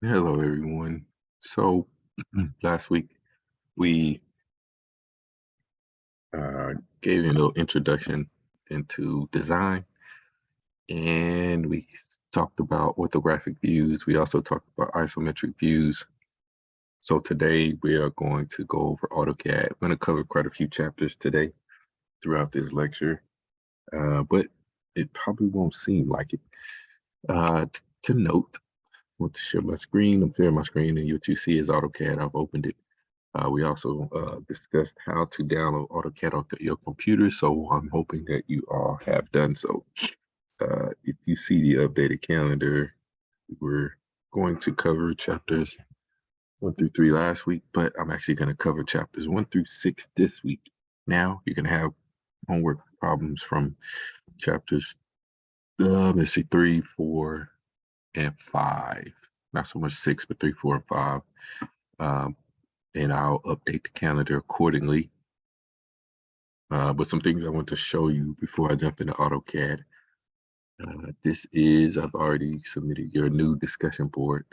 Hello, everyone. So last week we uh, gave you a little introduction into design, and we talked about orthographic views. We also talked about isometric views. So today we are going to go over AutoCAD. I'm going to cover quite a few chapters today throughout this lecture, but it probably won't seem like it. To note, I want to share my screen. I'm sharing my screen, and what you see is AutoCAD. I've opened it. We also discussed how to download AutoCAD on your computer, so I'm hoping that you all have done so. If you see the updated calendar, we're going to cover chapters 1 through 3 last week, but I'm actually going to cover chapters 1 through 6 this week. Now you can have homework problems from chapters, let's see, 3, 4, and 5. Not so much 6, but 3, 4, and 5. Um, and I'll update the calendar accordingly. But some things I want to show you before I jump into AutoCAD. I've already submitted your new discussion board.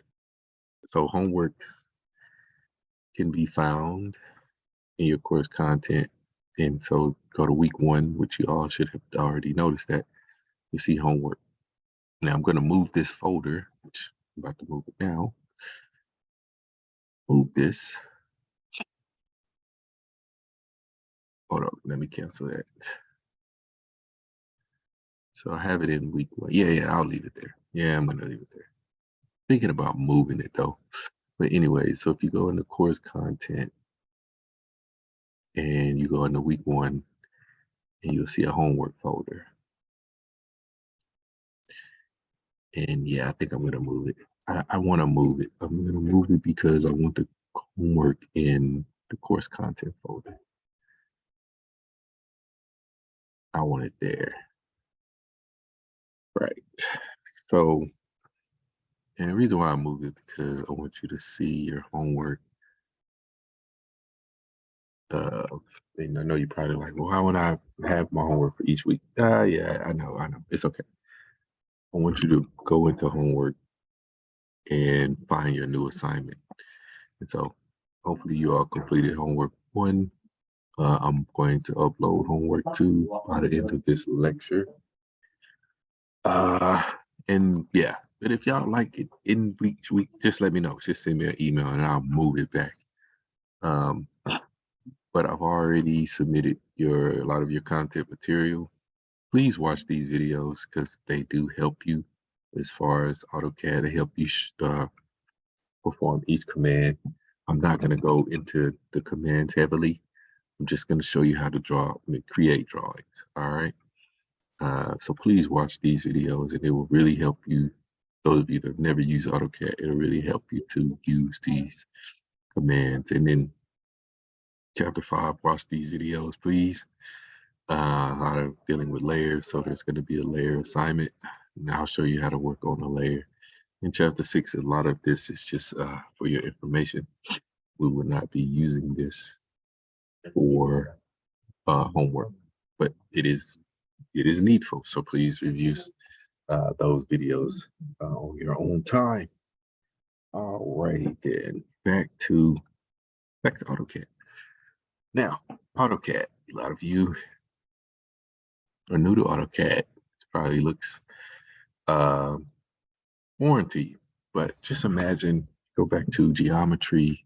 So homework can be found in your course content. And so go to week 1, which you all should have already noticed that you see homework. Now I'm going to move this folder, which I'm about to move it now. Move this. Hold on, let me cancel that. So I have it in week 1. Yeah, I'll leave it there. Yeah, I'm going to leave it there. Thinking about moving it though. But anyway, so if you go into course content and you go into week 1 and you'll see a homework folder. And yeah, I think I'm gonna move it. I want to move it. I'm gonna move it because I want the homework in the course content folder. I want it there. Right. So, and the reason why I moved it because I want you to see your homework. Uh, and I know you're probably like, well, how would I have my homework for each week? Yeah, I know. It's okay. I want you to go into homework and find your new assignment. And so hopefully you all completed homework 1. I'm going to upload homework 2 by the end of this lecture. Uh, and yeah, but if y'all like it in week, just let me know. Just send me an email and I'll move it back. Um, but I've already submitted a lot of your content material. Please watch these videos because they do help you as far as AutoCAD. They help you perform each command. I'm not going to go into the commands heavily. I'm just going to show you how to create drawings. All right. So please watch these videos and it will really help you. Those of you that have never used AutoCAD, it'll really help you to use these commands. And then chapter 5, watch these videos, please. How to dealing with layers. So there's going to be a layer assignment. And I'll show you how to work on a layer. In chapter 6, a lot of this is just for your information. We will not be using this for homework, but it is needful. So please review those videos on your own time. All righty then, back to AutoCAD. Now, AutoCAD. A lot of you are new to AutoCAD. It probably looks uh, foreign to you, but just imagine go back to geometry,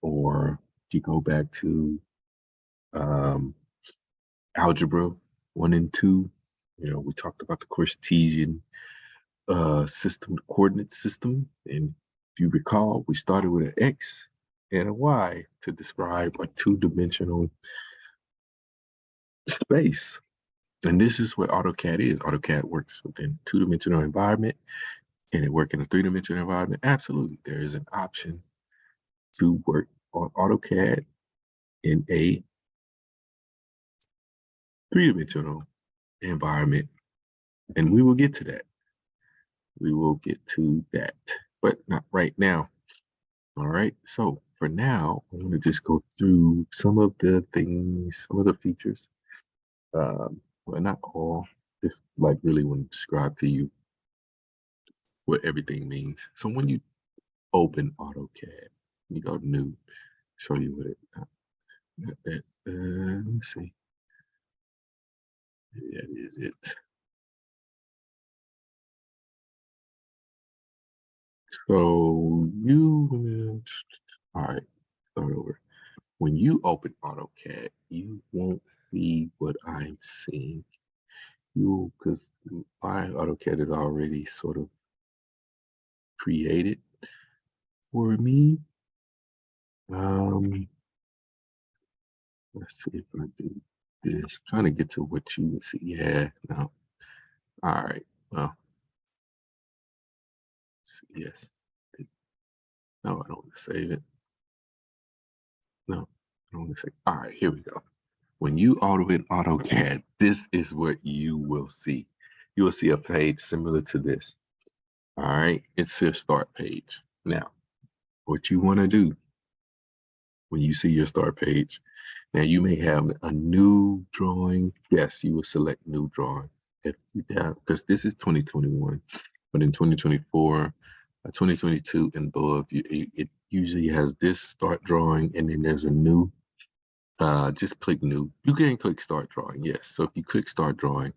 or you go back to um, algebra 1 and 2. We talked about the Cartesian system, the coordinate system. And if you recall, we started with an X and a Y to describe a two-dimensional space. And this is what AutoCAD is. AutoCAD works within two-dimensional environment. Can it work in a three-dimensional environment? Absolutely. There is an option to work on AutoCAD in a three-dimensional environment. And we will get to that. We will get to that, but not right now. All right. So for now, I want to just go through some of the things, some of the features. Well, not all. Just like really want to describe to you what everything means. So when you open AutoCAD. You go to new, show you what it, not that, let me see. That is it. So all right, start over. When you open AutoCAD, you won't see what I'm seeing. Because my AutoCAD is already sort of created for me. Um, let's see if I do this. Trying to get to what you would see. Yeah, no. All right. Well, yes. No, I don't want to save it. No, I don't want to save. All right, here we go. When you auto in AutoCAD, this is what you will see. You will see a page similar to this. All right, it's your start page. Now, what you want to do when you see your start page, now you may have a new drawing. Yes, you will select new drawing. If you have, because this is 2021, but in 2024, 2022 and above, it usually has this start drawing, and then there's a new. Just click new. You can click start drawing. Yes. So if you click start drawing,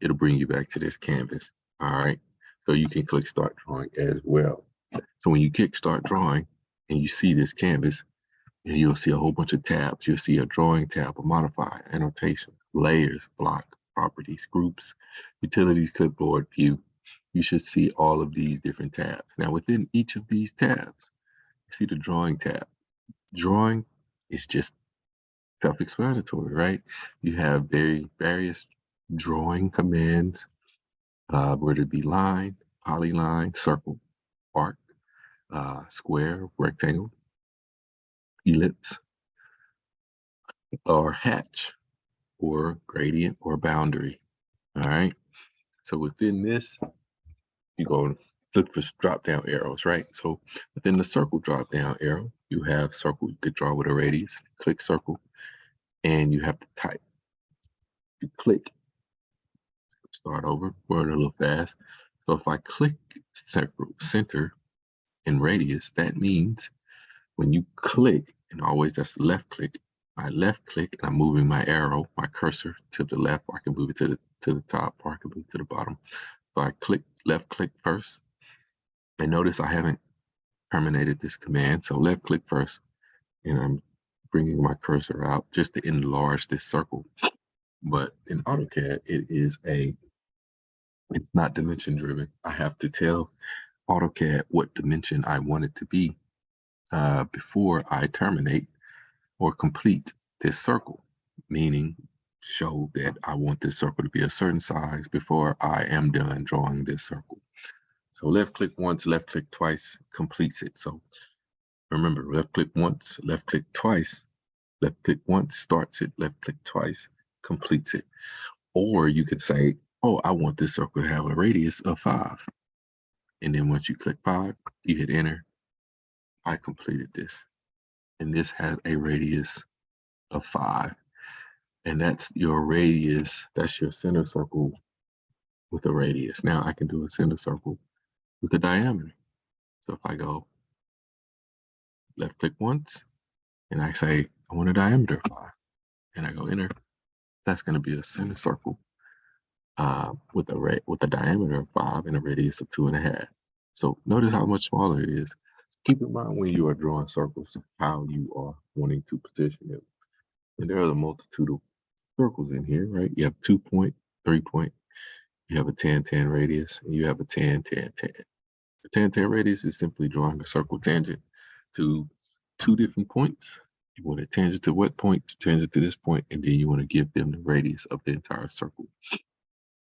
it'll bring you back to this canvas. All right. So you can click start drawing as well. So when you click start drawing and you see this canvas, and you'll see a whole bunch of tabs. You'll see a drawing tab, a modifier, annotation, layers, block, properties, groups, utilities, clipboard, view. You should see all of these different tabs. Now within each of these tabs, you see the drawing tab. Drawing is just self-explanatory, right? You have various drawing commands, whether it be line, polyline, circle, arc, square, rectangle, ellipse, or hatch, or gradient, or boundary. All right. So within this, you go and look for drop down arrows, right? So within the circle drop down arrow, you have circle you could draw with a radius. Click circle, and you have to type. You click, start over, word a little fast. So if I click center and radius, that means when you click, and always that's left click, I left click and I'm moving my arrow, my cursor to the left, or I can move it to the top, or I can move it to the bottom. So I click left click first, and notice I haven't terminated this command. So left click first, and I'm bringing my cursor out just to enlarge this circle. But in AutoCAD, it's not dimension driven. I have to tell AutoCAD what dimension I want it to be before I terminate or complete this circle, meaning show that I want this circle to be a certain size before I am done drawing this circle. So left click once, left click twice completes it. So remember, left click once, left click twice, left click once starts it, left click twice completes it. Or you could say, oh, I want this circle to have a radius of 5. And then once you click 5, you hit enter. I completed this. And this has a radius of 5. And that's your radius. That's your center circle with a radius. Now I can do a center circle with a diameter. So if I go left click once and I say, I want a diameter of 5, and I go enter, that's going to be a center circle with a diameter of 5 and a radius of 2.5. So notice how much smaller it is. Keep in mind when you are drawing circles, how you are wanting to position it. And there are a multitude of circles in here, right? You have 2-point, 3-point, you have a 10-10 radius, and you have a 10-10-10. The 10-10 radius is simply drawing a circle tangent to 2 different points. You want a tangent to what point? Tangent to this point, and then you want to give them the radius of the entire circle.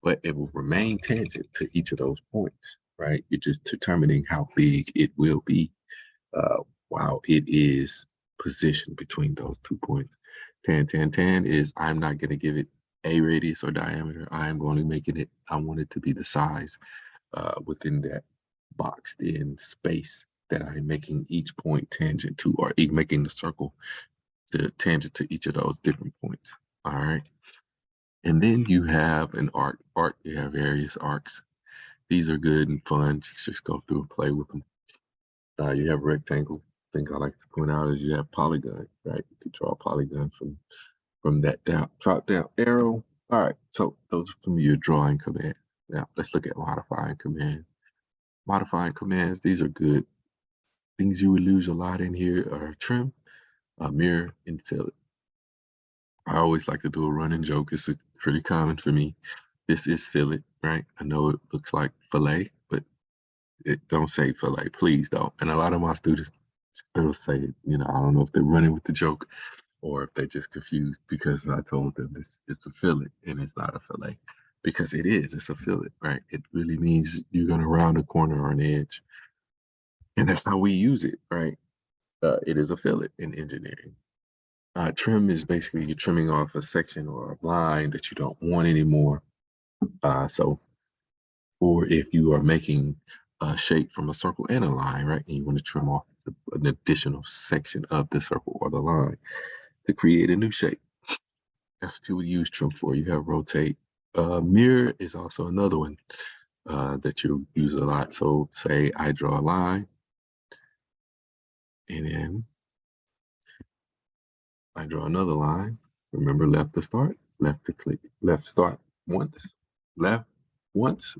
But it will remain tangent to each of those points, right? You're just determining how big it will be while it is positioned between those 2 points. 10-10-10 is I'm not going to give it a radius or diameter. I'm going to make it, I want it to be the size within that boxed in space that I'm making each point tangent to, or making the circle the tangent to each of those different points. All right. And then you have an arc. You have various arcs. These are good and fun. Just go through and play with them. You have rectangle. Thing I like to point out is you have polygon, right? You can draw a polygon from that drop down arrow. All right, so those are some of your drawing commands. Now let's look at modifying commands. Modifying commands, these are good. Things you would lose a lot in here are trim, mirror, and fillet. I always like to do a running joke. It's pretty common for me. This is fillet, right? I know it looks like fillet, but it don't say fillet. Please don't. And a lot of my students still say it. You know, I don't know if they're running with the joke or if they're just confused because I told them it's a fillet and it's not a fillet. Because it is, it's a fillet, right? It really means you're gonna round a corner or an edge. And that's how we use it, right? It is a fillet in engineering. Trim is basically you're trimming off a section or a line that you don't want anymore. So, or if you are making a shape from a circle and a line, right, and you want to trim off an additional section of the circle or the line to create a new shape. That's what you would use trim for. You have rotate. Mirror is also another one that you use a lot. So, say I draw a line, and then I draw another line. Remember left to start, left to click, left start once, left once,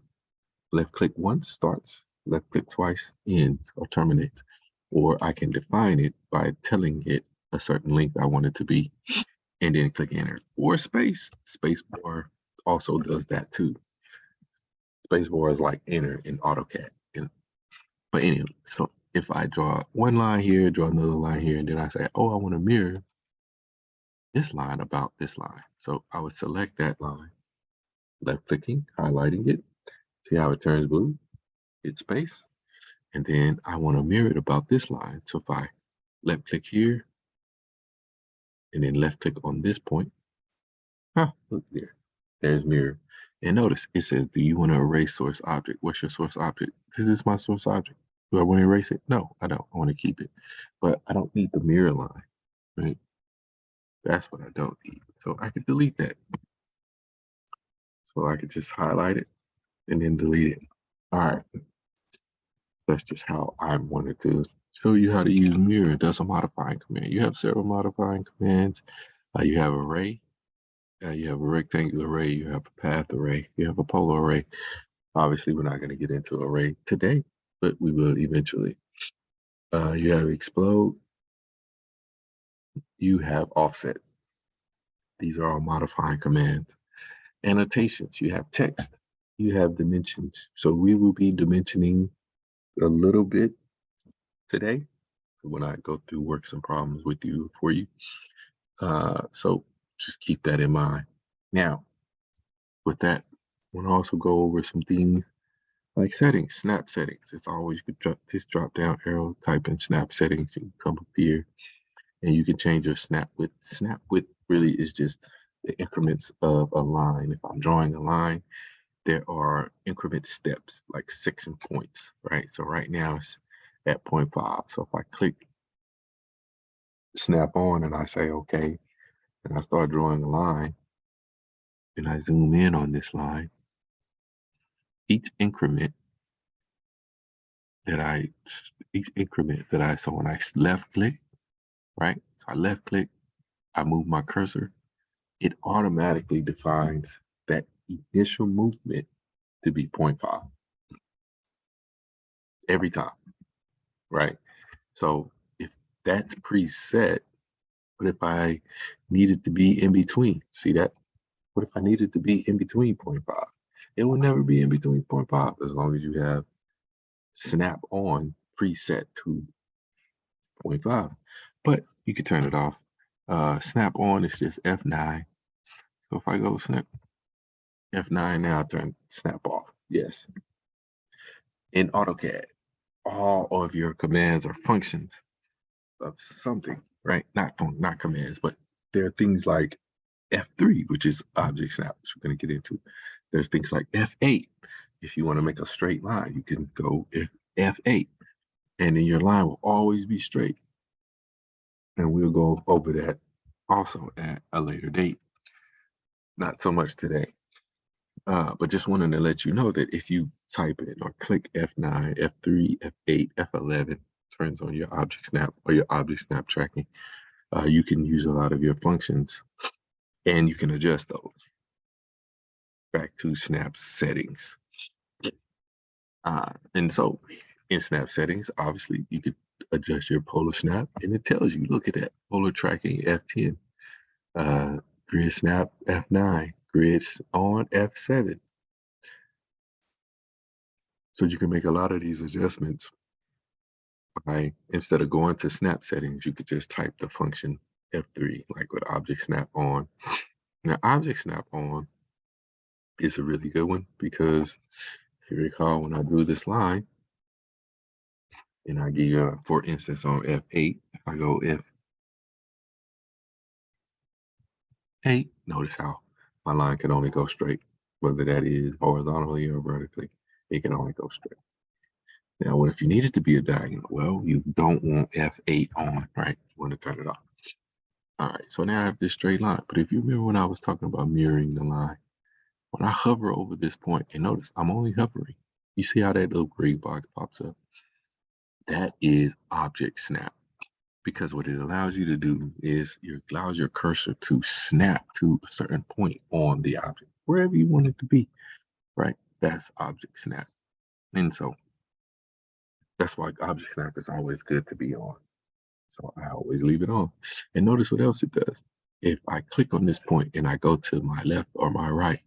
left click once starts, left click twice ends or terminates. Or I can define it by telling it a certain length I want it to be and then click enter. Or space bar also does that too. Space bar is like enter in AutoCAD. But anyway, so if I draw one line here, draw another line here, and then I say, oh, I want to mirror this line about this line. So I would select that line, left clicking, highlighting it, see how it turns blue, hit space, and then I want to mirror it about this line. So if I left click here and then left click on this point, look there, there's mirror. And notice it says, do you want to erase source object? What's your source object? This is my source object. Do I want to erase it? No, I don't. I want to keep it. But I don't need the mirror line, right? That's what I don't need. So I can delete that. So I could just highlight it and then delete it. All right. That's just how I wanted to show you how to use mirror. That's a modifying command. You have several modifying commands. You have array. You have a rectangular array. You have a path array. You have a polar array. Obviously, we're not going to get into array today, but we will eventually. You have explode. You have offset. These are all modifying commands. Annotations. You have text. You have dimensions. So we will be dimensioning a little bit today when I go through works and problems with you for you. So just keep that in mind. Now, with that, I want to also go over some things like settings, snap settings. It's always good. This drop down arrow, type in snap settings. You can come up here and you can change your snap width. Snap width really is just the increments of a line. If I'm drawing a line, there are increment steps like section points, right? So right now it's at 0.5. So if I click snap on and I say, okay, and I start drawing a line and I zoom in on this line, each increment that so when I left click, right? So I left click, I move my cursor, it automatically defines that initial movement to be 0.5 every time, right? So if that's preset, what if I needed to be in between? See that? What if I needed to be in between 0.5? It will never be in between 0.5 as long as you have snap on preset to 0.5. But you can turn it off. Snap on is just F9. So if I go snap F9 now, turn snap off. Yes. In AutoCAD, all of your commands are functions of something, right? Not commands, but there are things like F3, which is object snap, which we're going to get into. There's things like F8. If you want to make a straight line, you can go F8, and then your line will always be straight. And we'll go over that also at a later date. Not so much today. But just wanted to let you know that if you type in or click F9, F3, F8, F11, friends on your object snap or your object snap tracking, you can use a lot of your functions and you can adjust those back to snap settings. And so in snap settings, obviously you could adjust your polar snap and it tells you, look at that polar tracking F10, uh, grid snap F9, grids on F7. So you can make a lot of these adjustments by, instead of going to snap settings, you could just type the function F3, like with object snap on. Now, object snap on is a really good one because if you recall when I drew this line, and I give you, for instance, on F8, if I go F8, notice how my line can only go straight, whether that is horizontally or vertically, it can only go straight. Now, what if you need it to be a diagonal? Well, you don't want F8 on, right? You want to turn it off. All right, so now I have this straight line. But if you remember when I was talking about mirroring the line, when I hover over this point, and notice I'm only hovering. You see how that little gray box pops up? That is object snap. Because what it allows you to do is it allows your cursor to snap to a certain point on the object, wherever you want it to be, right? That's object snap. And so that's why object snap is always good to be on. So I always leave it on. And notice what else it does. If I click on this point and I go to my left or my right,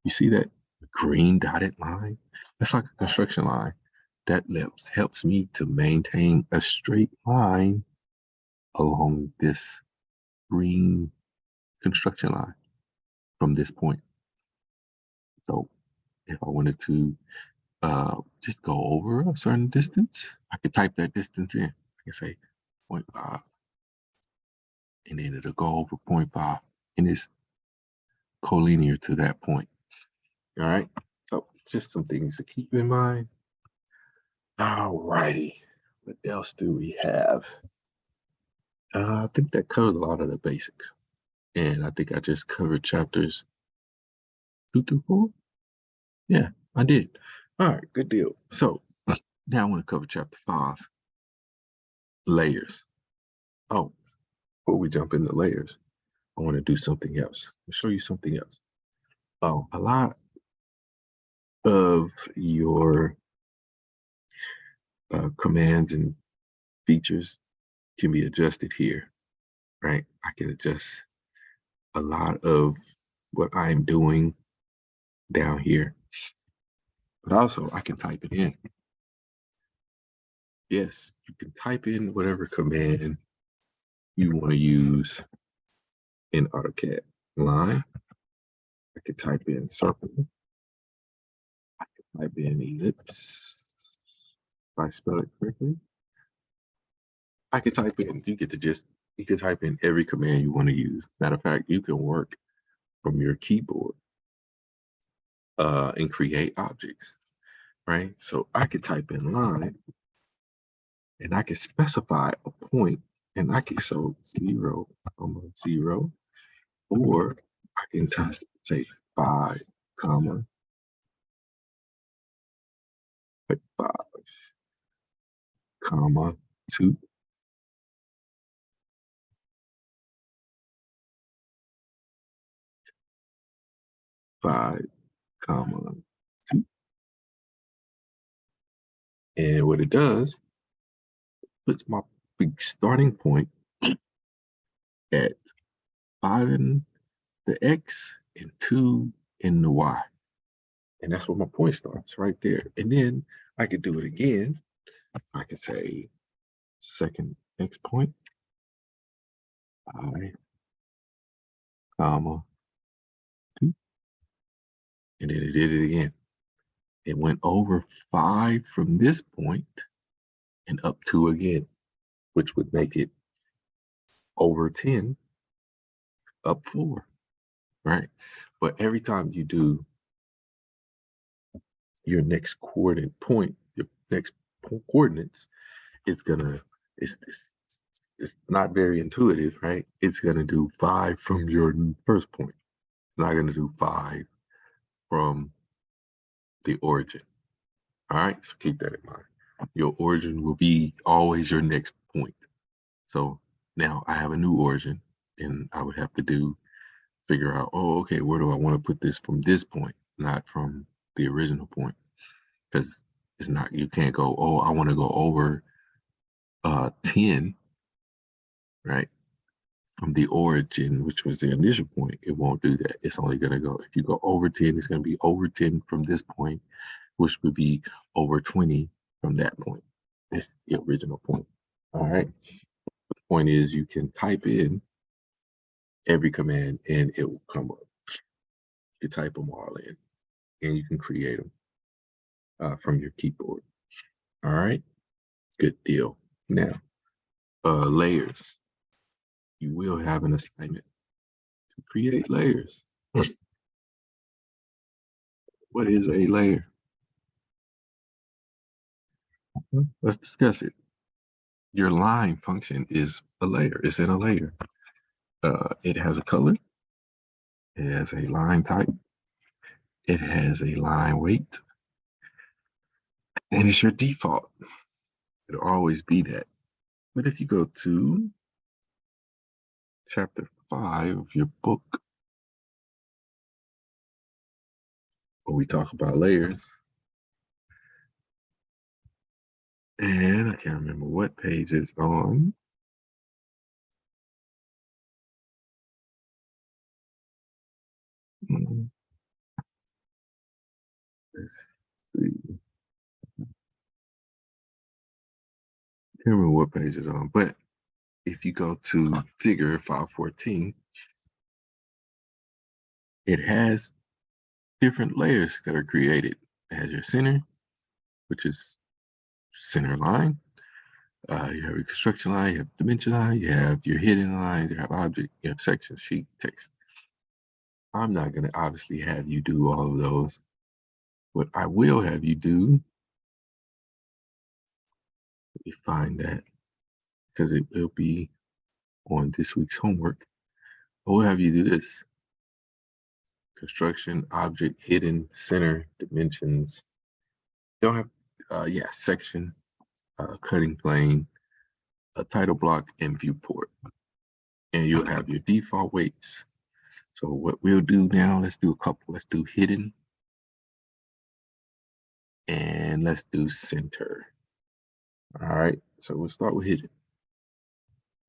you see that green dotted line? That's like a construction line. That helps me to maintain a straight line along this green construction line from this point. So if I wanted to just go over a certain distance, I could type that distance in. I can say 0 0.5, and then it'll go over 0 0.5, and it's collinear to that point. All right. So just some things to keep in mind. All righty. What else do we have? I think that covers a lot of the basics. And I think I just covered chapters 2 through 4. Yeah, I did. All right, good deal. So now I want to cover chapter 5, layers. Oh, before we jump into layers, I want to do something else. I'll show you something else. Oh, a lot of your commands and features can be adjusted here, right? I can adjust a lot of what I'm doing down here, but also I can type it in. Yes, you can type in whatever command you want to use in AutoCAD. Line, I could type in circle, I could type in ellipse, if I spell it correctly. I could type in, you get the gist, you can type in every command you want to use. Matter of fact, you can work from your keyboard and create objects, right? So I could type in line and I can specify a point and I can so 0, 0, or I can say 5, comma, 5, comma, 2, 5, comma, 2. And what it does, puts my big starting point at 5 in the X and 2 in the Y. And that's where my point starts right there. And then I could do it again. I could say second X point, 5, comma, 2. And then it did it again. It went over 5 from this point and up 2 again, which would make it over 10, up 4, right? But every time you do your next coordinate point, your next coordinates, it's gonna, it's not very intuitive, right? It's gonna do 5 from your first point. It's not gonna do 5 from the origin. All right, so keep that in mind. Your origin will be always your next point. So now I have a new origin, and I would have to figure out, oh, okay, where do I want to put this from this point, not from the original point? Because it's not, you can't go, oh, I want to go over 10, right? From the origin, which was the initial point, it won't do that. It's only going to go, if you go over 10, it's going to be over 10 from this point, which would be over 20 from that point. It's the original point. All right. But the point is, you can type in every command and it will come up. You can type them all in and you can create them from your keyboard. All right. Good deal. Now, layers. You will have an assignment to create layers. What is a layer? Let's discuss it. Your line function is a layer. It's in a layer. It has a color. It has a line type. It has a line weight. And it's your default. It'll always be that. But if you go to chapter 5 of your book, where we talk about layers, and I can't remember what page it's on. Let's see. I can't remember what page it's on, but if you go to figure 514, it has different layers that are created. It has your center, which is center line. You have your construction line, you have dimension line, you have your hidden lines, you have object, you have section, sheet, text. I'm not going to obviously have you do all of those. What I will have you do, let me find that because it will be on this week's homework. I will have you do this. Construction, object, hidden, center, dimensions. You'll have, section, cutting plane, a title block, and viewport. And you'll have your default weights. So what we'll do now, let's do a couple. Let's do hidden. And let's do center. All right, so we'll start with hidden.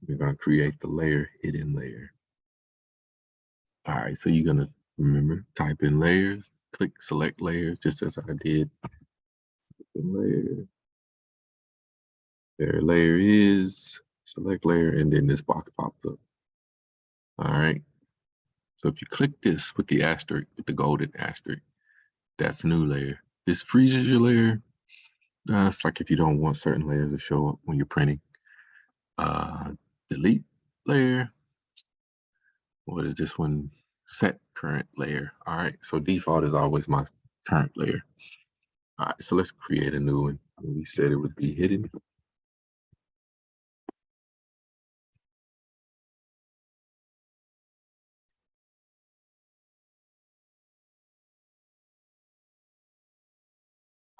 We're gonna create the layer, hidden layer. All right, so you're gonna remember, type in layers, click select layers, just as I did. The layer, there layer is, select layer, and then this box pops up. All right, so if you click this with the asterisk, with the golden asterisk, that's a new layer. This freezes your layer. It's like if you don't want certain layers to show up when you're printing. Delete layer. What is this one? Set current layer. All right, so default is always my current layer. All right, so let's create a new one. We said it would be hidden.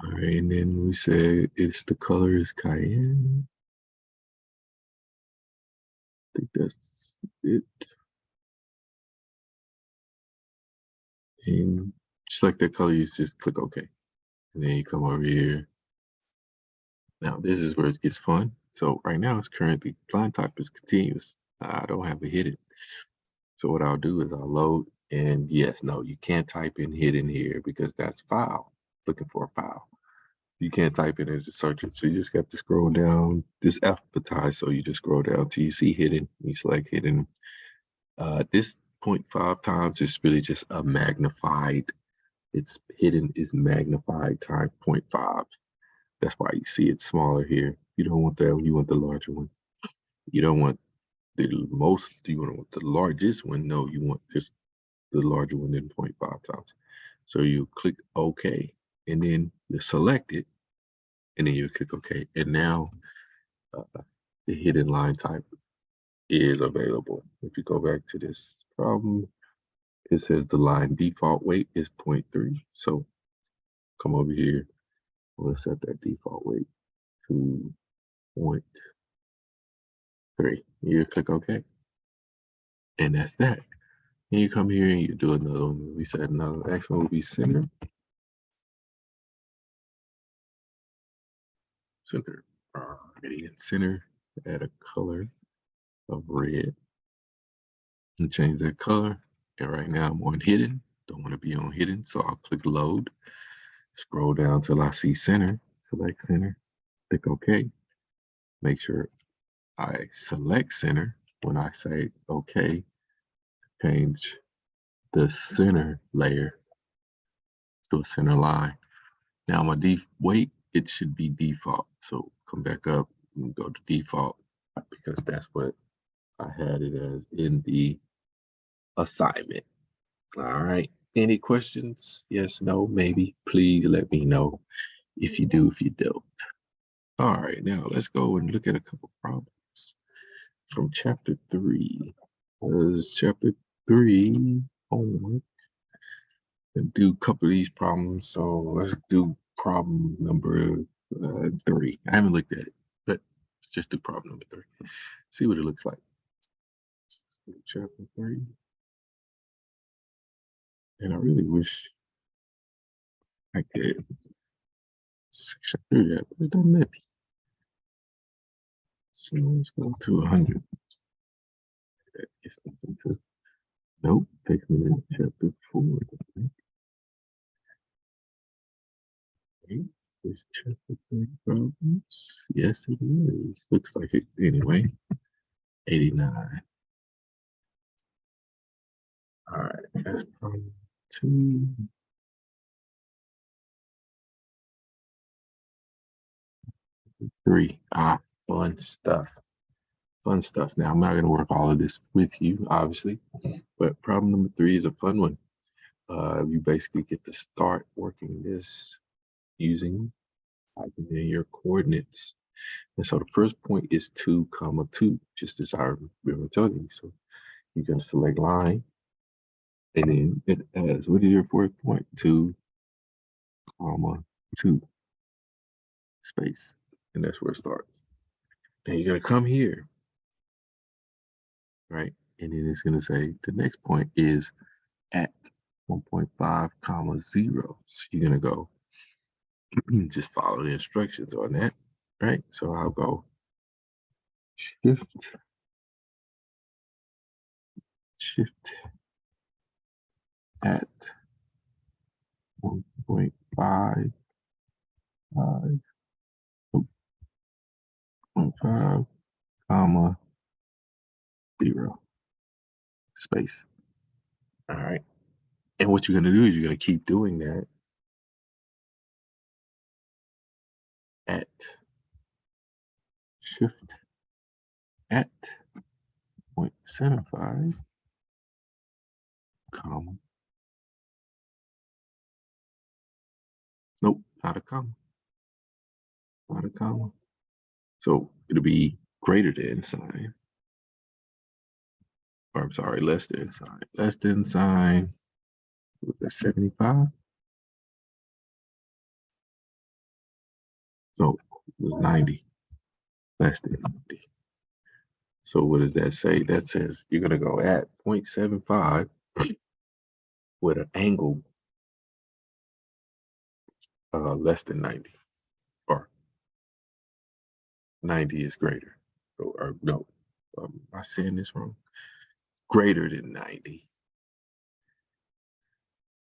All right, and then we said the color is cayenne. I think that's it. And select that color, you just click OK. And then you come over here. Now this is where it gets fun. So right now it's currently line type is continuous. I don't have a hidden. So what I'll do is I'll load, and yes, no, you can't type in hidden here because that's file, looking for a file. You can't type it and just search it. So you just got to scroll down this alphabetized. So you just scroll down till you see hidden, you select hidden. This 0.5 times is really just a magnified, it's hidden is magnified times 0.5. That's why you see it smaller here. You don't want that one, you want the larger one. You don't want the most, you want the largest one. No, you want just the larger one than 0.5 times. So you click OK, and then you select it, and then you click OK. And now the hidden line type is available. If you go back to this problem, it says the line default weight is 0.3. So come over here, we'll set that default weight. 2.3. You click OK, and that's that. And you come here and you do another one. We said another next one will be center. Center. Gradient center. Add a color of red and change that color. And right now I'm on hidden. Don't want to be on hidden, so I'll click load. Scroll down till I see center. Select center. Click OK. Make sure I select center. When I say OK, change the center layer to a center line. Now my weight, it should be default. So come back up and go to default because that's what I had it as in the assignment. All right. Any questions? Yes, no, maybe. Please let me know if you do, if you don't. All right, now let's go and look at a couple problems from chapter 3. Chapter 3 homework. And do a couple of these problems. So let's do problem number 3. I haven't looked at it, but let's just do problem number 3. See what it looks like. Chapter 3. And I really wish I could section through that, but it doesn't let me. So let's go to 100. Nope, takes me to chapter 4. Okay. Is chapter 3 problems? Yes, it is. Looks like it anyway. 89. All right, that's problem 2. Three. Fun stuff. Fun stuff. Now, I'm not going to work all of this with you, obviously, but problem number 3 is a fun one. You basically get to start working this using typing in your coordinates. And so the first point is 2, 2, just as I remember telling you. So you're going to select line, and then it has, what is your fourth point? 2, 2, space. And that's where it starts. Now you're going to come here, right? And then it's going to say the next point is at 1.5, 0. So you're going to go just follow the instructions on that, right? So I'll go shift at 1.5, 0.5, 0, space. All right. And what you're going to do is you're going to keep doing that at shift at 0.75, comma. Nope, not a comma. Not a comma. So it'll be greater than sign. Or I'm sorry, less than sign. Less than sign. That's 75. So it was 90. Less than 90. So what does that say? That says you're going to go at 0.75 with an angle less than 90. Or 90 is greater. So, or no, am I saying this wrong? Greater than 90.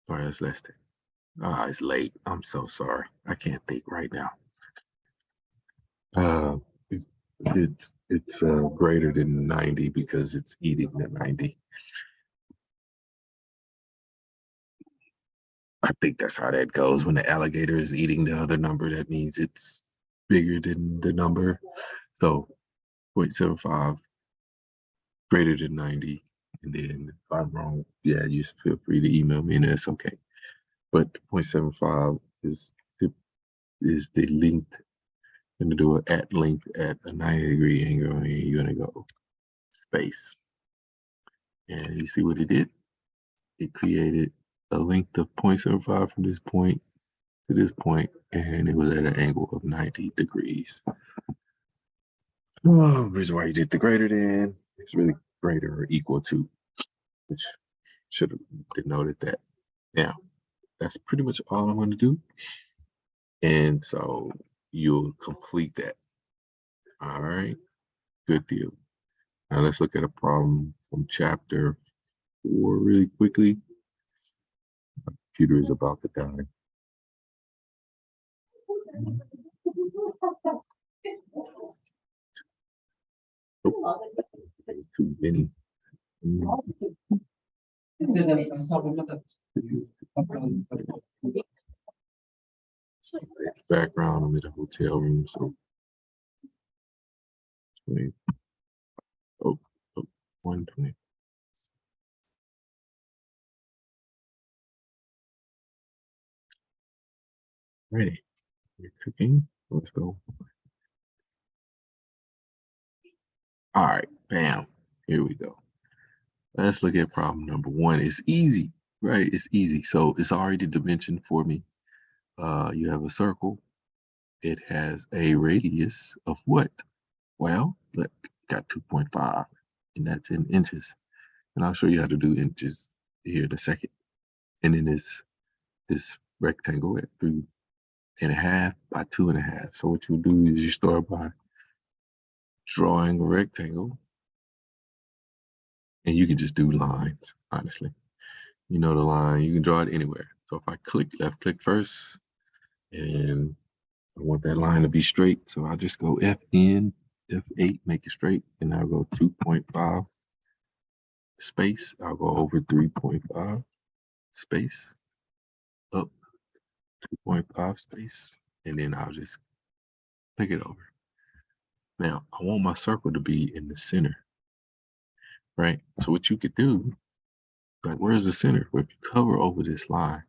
Or that's less than. It's late. I'm so sorry. I can't think right now. It's greater than 90 because it's eating the 90. I think that's how that goes. When the alligator is eating the other number, that means it's bigger than the number. So 0.75 greater than 90. And then if I'm wrong, yeah, you feel free to email me and that's okay. But 0.75 is the length. I'm gonna do an at length at a 90-degree angle, and you're gonna go space. And you see what it did? It created a length of 0.75 from this point to this point, and it was at an angle of 90 degrees. Oh, reason why you did the greater than, it's really greater or equal to, which should have denoted that. Now, that's pretty much all I'm going to do. And so you'll complete that. All right, good deal. Now let's look at a problem from chapter 4 really quickly. Computer is about to die. Oh, too many. Background, I'm in a hotel room, so oh, 120. Ready. You're cooking. Let's go. All right, bam. Here we go. Let's look at problem number 1. It's easy, right? It's easy. So it's already dimensioned for me. You have a circle. It has a radius of what? Well, look, got 2.5, and that's in inches. And I'll show you how to do inches here in a second. And then this rectangle at 3.5 by 2.5. So what you do is you start by drawing a rectangle, and you can just do lines, honestly. You know the line, you can draw it anywhere. So if I left click first, and I want that line to be straight, so I'll just go Fn, F8, make it straight, and I'll go 2.5 space. I'll go over 3.5 space, up 2.5 space, and then I'll just click it over. Now, I want my circle to be in the center, right? So what you could do, like, where's the center? Well, if you cover over this line,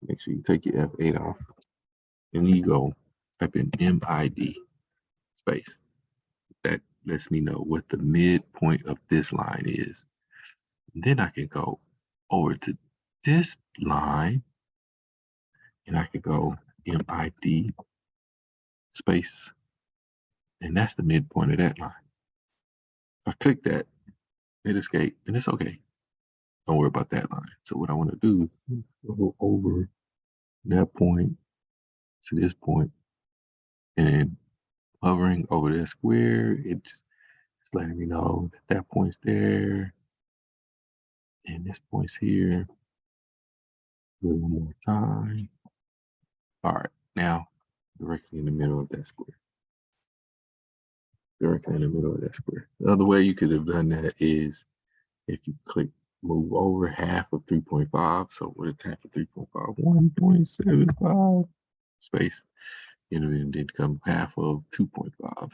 make sure you take your F8 off, and you go type in MID space. That lets me know what the midpoint of this line is. And then I can go over to this line, and I can go MID space, and that's the midpoint of that line. If I click that, hit escape, and it's okay. Don't worry about that line. So what I want to do is go over that point to this point, and then hovering over that square, it's letting me know that that point's there, and this point's here. Do it one more time. All right, now directly in the middle of that square. Directly in the middle of that square. The other way you could have done that is if you click move over half of 3.5. So what is half of 3.5? 1.75 space. And then come half of 2.5.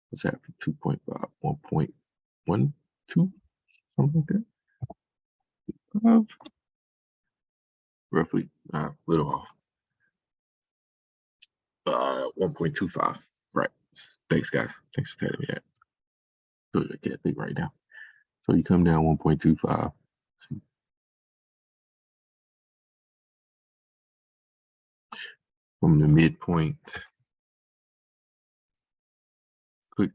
What's half of 2.5? 1.12, something like that. 5. Roughly, a little off. 1.25. Right. Thanks, guys. Thanks for telling me that. Good, I can't think right now. So you come down 1.25. From the midpoint, click,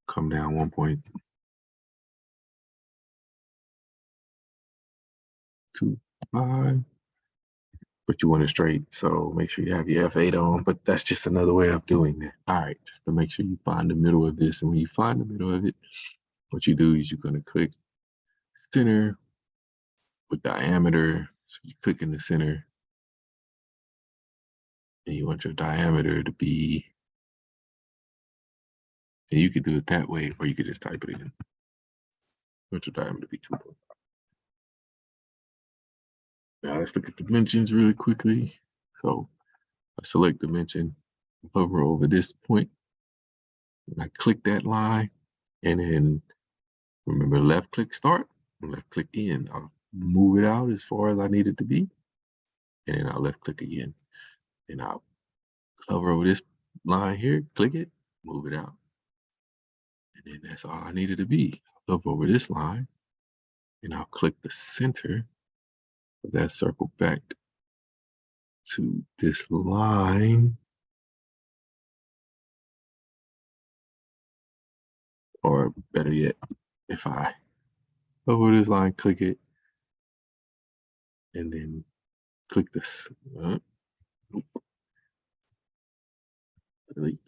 come down 1.25. But you want it straight, so make sure you have your F8 on, but that's just another way of doing that. All right, just to make sure you find the middle of this, and when you find the middle of it, what you do is you're gonna click center with diameter. So you click in the center, and you want your diameter to be, and you could do it that way, or you could just type it in. You want your diameter to be 2.5. Now let's look at dimensions really quickly. So I select dimension, hover over this point, and I click that line, and then remember left click start, left click in. I'll move it out as far as I need it to be, and then I'll left click again. And I'll hover over this line here, click it, move it out. And then that's all I need it to be. Hover over this line, and I'll click the center of that circle back to this line, or better yet, if I over this line, click it, and then click this, delete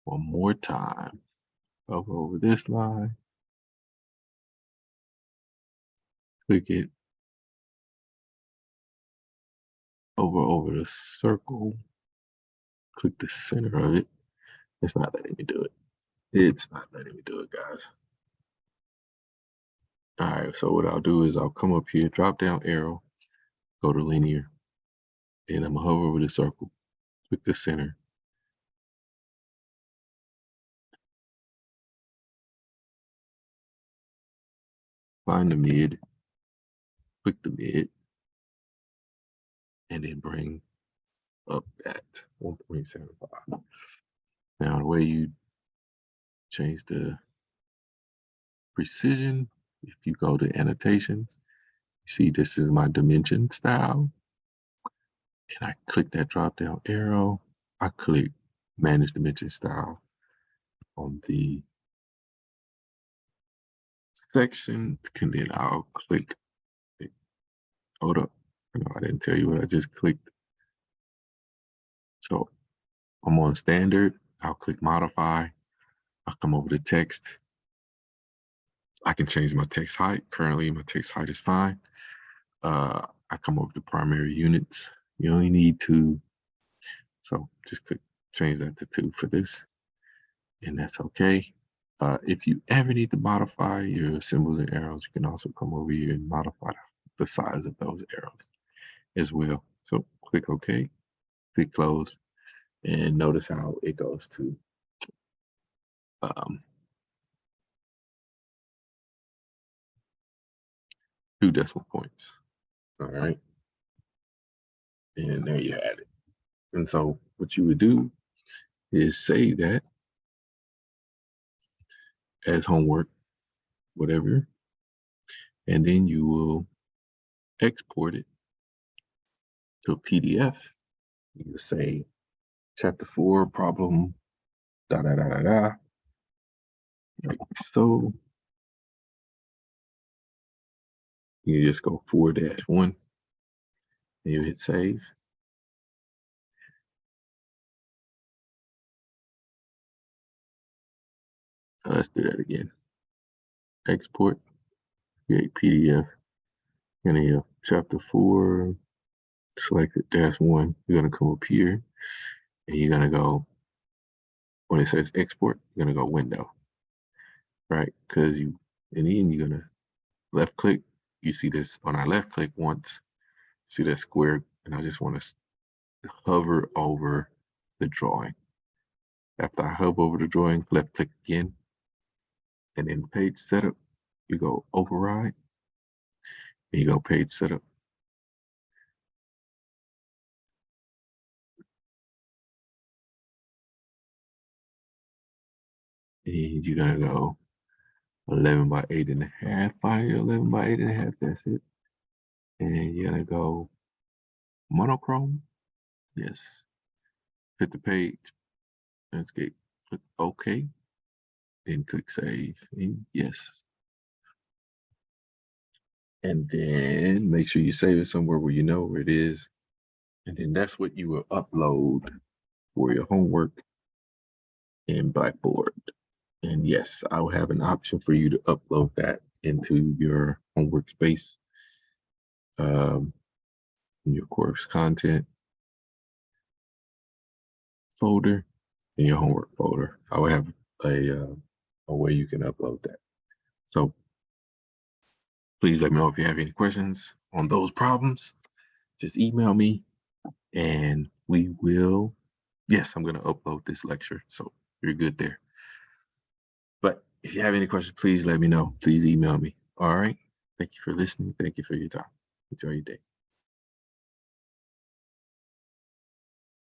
one more time, hover over this line, click it, over the circle, click the center of it. It's not letting me do it. It's not letting me do it, guys. All right, so what I'll do is I'll come up here, drop down arrow, go to linear, and I'm gonna hover over the circle, click the center. Find the mid, click the mid, and then bring up that 1.75. Now, the way you change the precision, if you go to annotations, you see this is my dimension style, and I click that drop down arrow. I click manage dimension style on the section, and then I'll click it. Hold up. No, I didn't tell you what I just clicked. So I'm on standard. I'll click modify. I'll come over to text. I can change my text height. Currently, my text height is fine. I come over to primary units. You only need 2. So just click change that to 2 for this. And that's okay. If you ever need to modify your symbols and arrows, you can also come over here and modify the size of those arrows as well. So click OK, click close, and notice how it goes to 2 decimal points. All right. And there you have it. And so what you would do is save that as homework, whatever, and then you will export it to a PDF. You say chapter 4 problem da da da da da, like so. You just go 4-1 and you hit save. Let's do that again. Export, create PDF. You're gonna have chapter 4, select it -1. You're gonna come up here and you're gonna go, when it says export, you're gonna go window, right? Because and then you're gonna left click. You see this when I left click once, see that square, and I just want to hover over the drawing. After I hover over the drawing, left click again, and then page setup, you go override, and you go page setup. And you're gonna go 11 by 8.5. Find your 11 by 8.5. That's it. And you're gonna go monochrome. Yes. Hit the page. Landscape. Click OK. Then click save. And yes. And then make sure you save it somewhere where you know where it is. And then that's what you will upload for your homework in Blackboard. And yes, I will have an option for you to upload that into your homework space, in your course content folder, in your homework folder. I will have a way you can upload that. So please let me know if you have any questions on those problems. Just email me and we will, yes, I'm going to upload this lecture. So you're good there. But if you have any questions, please let me know. Please email me. All right. Thank you for listening. Thank you for your time. Enjoy your day.